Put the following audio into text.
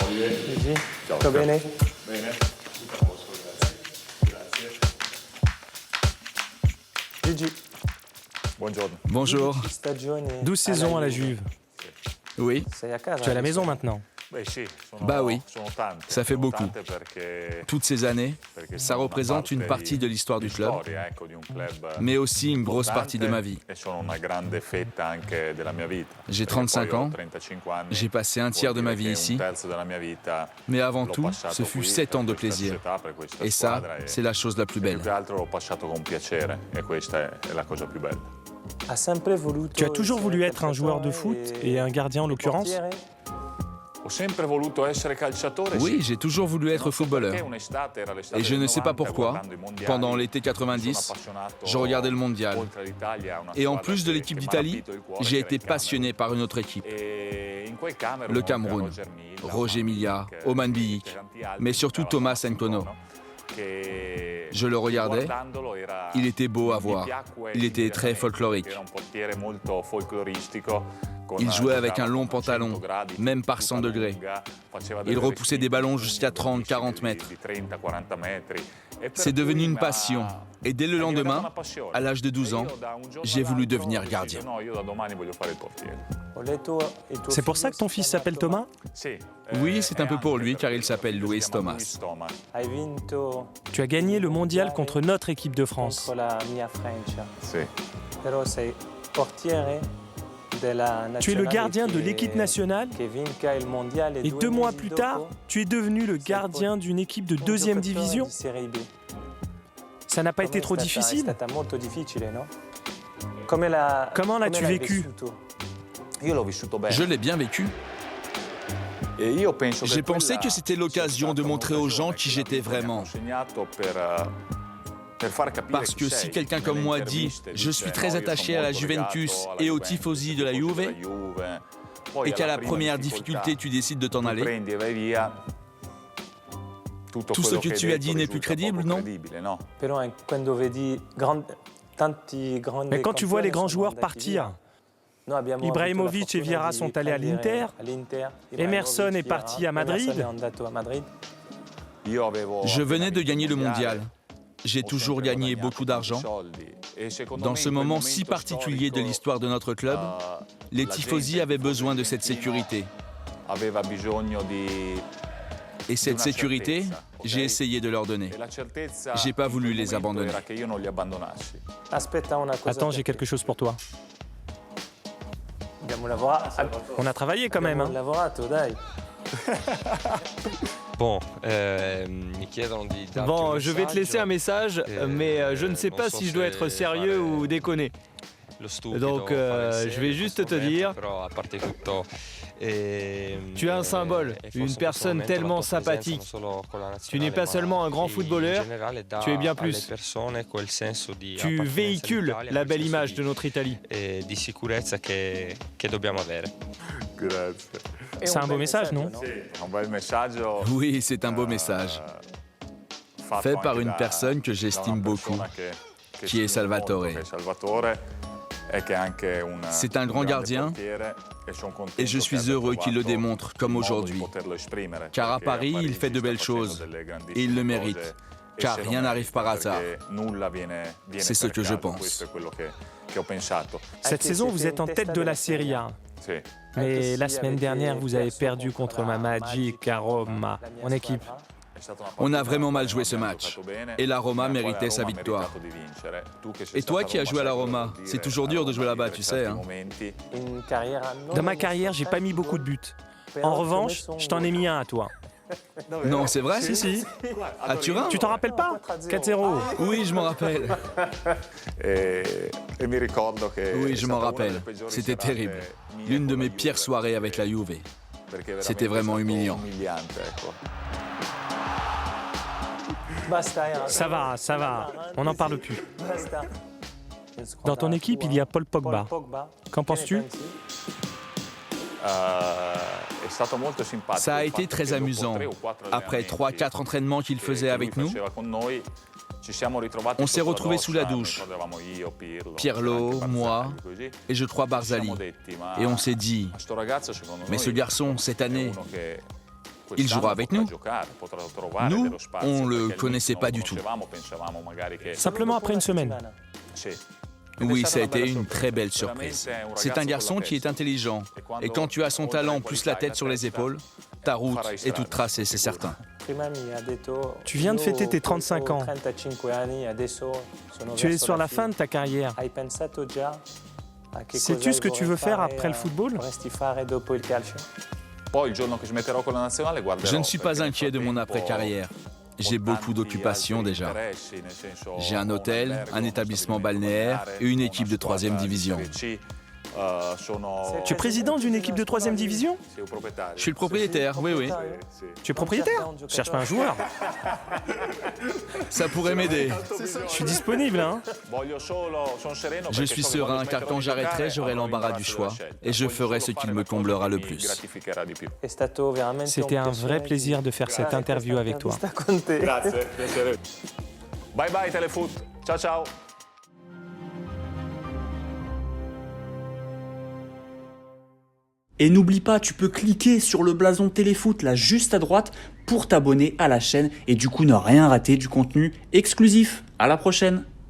Luigi, Ciao, tutto bene? Bene, tutto a posto, grazie. Luigi, Buongiorno. Bonjour. 12 stagioni 12 saisons à la Juve. Oui, Sei a casa? Tu es à la maison maintenant. Beh sì, Bah oui, sono tante. ça fait sono beaucoup. tante perché toutes ces années, perché ça sono représente une una partie de l'histoire du club, storia, ecco, di un club mais aussi une grosse partie de ma vie. e sono una grande fetta anche della mia vita. J'ai Perché 35 poi ho ans, 35 anni, j'ai passé un tiers de vuol ma dire vie che ici, un terzo della mia vita mais avant l'ho tout, passato ce fut qui 7 ans per de questa plaisir. società, per questa Et ça, squadra, c'est la chose la plus più belle. che altro l'ho passato con piacere e questa è la cosa più bella. Ha sempre voluto Tu as toujours voulu essere être un joueur de calciatore foot et un gardien en l'occurrence. portiere? Ho sempre voluto essere calciatore. Oui, sì. j'ai toujours voulu être footballeur. Et je ne sais pas pourquoi, pendant l'été 90, je regardais le mondial. Et en plus de l'équipe d'Italie, j'ai été passionné par une autre équipe, le Cameroun. Roger Milla, Oman Biyik, mais surtout Thomas Nkono. Je le regardais, il était beau à voir, il était très folklorique. Il jouait avec un long pantalon, même par 100 degrés. Il repoussait des ballons jusqu'à 30-40 mètres. C'est devenu une passion. Et dès le lendemain, à l'âge de 12 ans, j'ai voulu devenir gardien. Ho letto il tuo C'est pour figlio ça que ton si fils chiama s'appelle Thomas? Oui, c'est un peu pour lui car il s'appelle Louis Thomas. Hai vinto Tu as gagné le mondial contre notre équipe de France. contre la mia Francia. Sì. Però sei portiere della Tu es le nazionale gardien de che- l'équipe nationale che vinca il mondiale et 2 mois plus tard, tu es devenu le gardien d'une équipe de deuxième division. Di Serie B. Ça n'a pas été trop È difficile? stata molto difficile, no? Comment l'as-tu l'hai vécu? vissuto? Io l'ho vissuto bene. Je l'ai bien vécu. E io penso J'ai pensé quella que c'était l'occasion de sia stata montrer aux gens un'occasione qui che j'étais mi ha vraiment. consegnato per far capire Parce chi que sei. si quelqu'un comme moi dit « Je suis très attaché à la Juventus et aux tifosi de la Juve » et qu'à la première difficulté tu décides de t'en aller, tout ce que tu as dit n'est plus crédible, non? Però quando vedi tanti grandi Mais quand tu vois les grands campioni sono joueurs andati partir, via. Noi abbiamo Ibrahimovic avuto la et Vieira fortuna sont allés à di l'Inter. all'Inter. Emerson Ibrahimovic, est parti Vieira. à Madrid. Emerson è andato a Madrid. je venais de gagner le mondial. J'ai toujours gagné beaucoup d'argent. Dans ce moment si particulier de l'histoire de notre club, les tifosi avaient besoin de cette sécurité. Et cette sécurité, j'ai essayé de leur donner. J'ai pas voulu les abandonner. Aspetta una cosa. attends, j'ai quelque chose pour toi. Abbiamo lavorato. On a travaillé quand même, Abbiamo hein. lavorato, dai. Bon, mi chiedono di darti Bon, un je vais te laisser un message, mais je ne sais non pas so si je dois se être sérieux fare ou déconner. lo stupido, Donc, fare je serio vais in juste questo te momento, dire, però a parte tutto, tu es un symbole, une personne tellement sympathique. Tu n'es pas seulement un grand footballeur, tu es bien plus. Tu véhicules la belle image de notre Italie. e di sicurezza che dobbiamo avere. Grazie. C'est un beau message, non? Un bel messaggio. Oui, c'est un beau message. Fatto Fait par anche une da personne que una j'estime beaucoup, persona che qui est stimo molto, Salvatore. che è Salvatore, e che è anche C'est un grand grande gardien, portiere, e sono contento et je che suis abbia heureux qu'il le trovato démontre comme il modo di aujourd'hui. poterlo esprimere, Car à perché a Paris, il fait de sta belles facendo choses, delle et grandissime il le cose, mérite, e car se lo rien n'arrive par merita, hasard. perché nulla viene C'est ce per que je caso, pense. questo è quello che ho pensato. Cette saison, vous êtes en tête de la Serie A. Sì. Mais la semaine dernière, vous avez perdu contre ma Magic à Roma, en équipe. On a vraiment mal joué ce match. Et la Roma méritait sa victoire. Et toi qui as joué à la Roma, c'est toujours dur de jouer là-bas, tu sais, hein. In carriera, Dans ma carrière, j'ai pas mis beaucoup de buts. En revanche, je t'en ai mis un à toi. Non, c'est vrai? Si. À Turin? Tu t'en rappelles pas? 4-0. Oui, je m'en rappelle. E mi ricordo che Oui, è je m'en stata una rappelle. delle peggiori C'était serate terrible. mie L'une de con la mes Juve, pires soirées avec la Juve. perché C'était veramente vraiment è stato humiliant. umiliante, ecco. Basta, Ça va, on n'en parle plus. Basta. Dans ton équipe, il y a Paul Pogba. Qu'en penses-tu? È stato molto simpatico Ça a il été fatto très che dopo amusant. 3 o 4 Après allenamenti 3-4 entraînements qu'il che faisait lui avec nous, faceva con noi, ci siamo ritrovati on s'est sotto retrouvés sous la doccia, douche. mi ricordavamo io, Pirlo, Pirlo, anche moi Barzagli, così. et je crois Ci Barzali. siamo detti, ma Et on s'est dit, sto ragazzo, secondo mais noi, ce garçon, cette è année, uno che Il jouera avec nous. Nous, on ne le connaissait pas du tout. Simplement après une semaine. Oui, ça a été une très belle surprise. C'est un garçon qui est intelligent. Et quand tu as son talent plus la tête sur les épaules, ta route est toute tracée, c'est certain. Tu viens de fêter tes 35 ans. Tu es sur la fin de ta carrière. Sais-tu ce que tu veux faire après le football? Je ne suis pas inquiet de mon après-carrière. J'ai beaucoup d'occupations déjà. J'ai un hôtel, un établissement balnéaire et une équipe de 3e division. Tu es président d'une équipe de 3e division? Je suis le propriétaire, oui. Tu es propriétaire? Je cherche pas un joueur. Ça pourrait m'aider. Je suis disponible, hein? Je suis serein car quand j'arrêterai, j'aurai l'embarras du choix et je ferai ce qui me comblera le plus. C'était un vrai plaisir de faire cette interview avec toi. Bye bye Téléfoot. Ciao ciao. Et n'oublie pas, tu peux cliquer sur le blason Téléfoot là juste à droite pour t'abonner à la chaîne et du coup ne rien rater du contenu exclusif. À la prochaine.